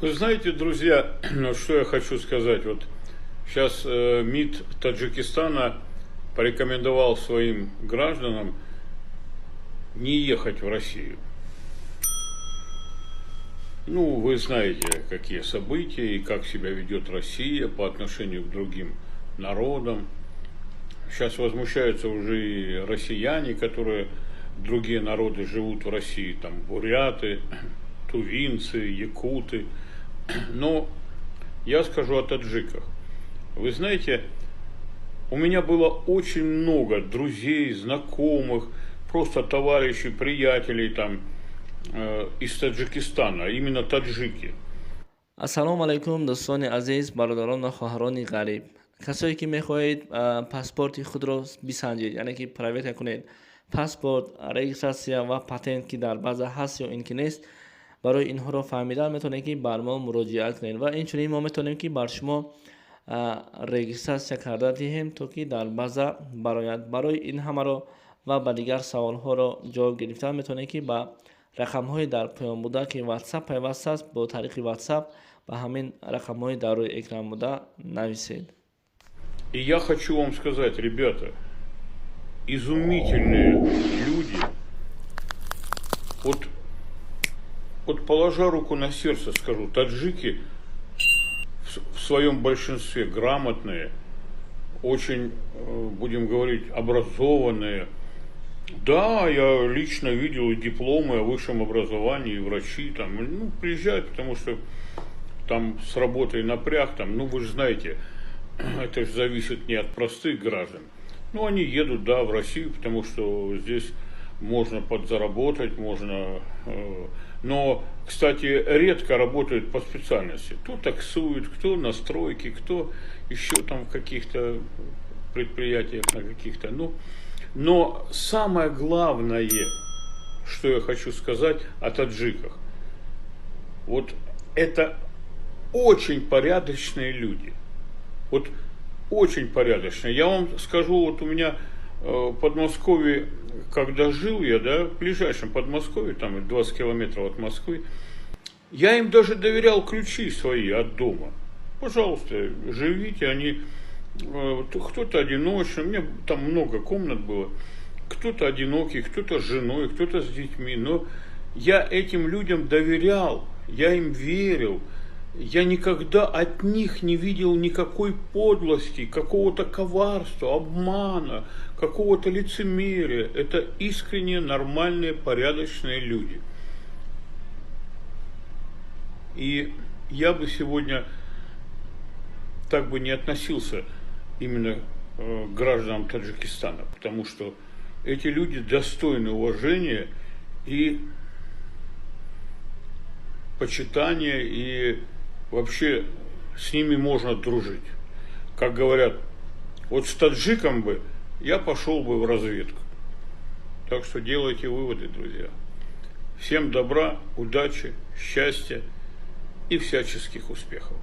Вы знаете, друзья, что я хочу сказать. Вот сейчас МИД Таджикистана порекомендовал своим гражданам не ехать в Россию. Ну, вы знаете, какие события и как себя ведет Россия по отношению к другим народам. Сейчас возмущаются уже и россияне, которые другие народы живут в России, там буряты, тувинцы, якуты. Но я скажу о таджиках. Вы знаете, у меня было очень много друзей, знакомых, просто товарищей, приятелей там из Таджикистана, именно таджики. ассалому алайкум дӯстони азиз, бародарон ва хоҳарони ғариб. Касое ки мехоҳед паспорти худро бисанҷед, яъне ки проверка кунед паспорт, регистрация ва патент ки дар база ҳаст ё ин ки нест, барои инҳоро фаҳмидан метавонед ки бар мо муроҷиат кунед ва инчунин мо метавонем ки бар шумо регистрация карда диҳем, то ки дар база барояд. Барои ин ҳамаро ва ба дигар саволҳоро ҷавоб гирифтан метавонед ки ба рақамҳои дар поён буда ки WhatsApp пайваст аст, бо тариқи WhatsApp ба ҳамин рақамҳои дар рӯи экран буда нависед. И я хочу вам сказать, ребята, изумительные люди. Вот положа руку на сердце скажу, таджики в своем большинстве грамотные, очень, будем говорить, образованные. Да, я лично видел и дипломы о высшем образовании, и врачи там, ну, приезжают, потому что там с работой напряг, там, ну, вы же знаете, это же зависит не от простых граждан. Ну, они едут, да, в Россию, потому что здесь можно подзаработать, можно... Но, кстати, редко работают по специальности. Кто таксует, кто на стройке, кто еще там в каких-то предприятиях, на каких-то... Ну, но самое главное, что я хочу сказать о таджиках, вот это очень порядочные люди. Вот очень порядочные. Я вам скажу, вот у меня в Подмосковье, когда жил я, да, в ближайшем Подмосковье, там 20 километров от Москвы, я им даже доверял ключи свои от дома. Пожалуйста, живите, они... Кто-то одиночный, у меня там много комнат было, кто-то одинокий, кто-то с женой, кто-то с детьми, но я этим людям доверял, я им верил, я никогда от них не видел никакой подлости, какого-то коварства, обмана, какого-то лицемерия. Это искренне нормальные, порядочные люди. И я бы сегодня так бы не относился именно к гражданам Таджикистана, потому что эти люди достойны уважения и почитания, и вообще с ними можно дружить. Как говорят, вот с таджиком бы я пошел бы в разведку. Так что делайте выводы, друзья. Всем добра, удачи, счастья и всяческих успехов.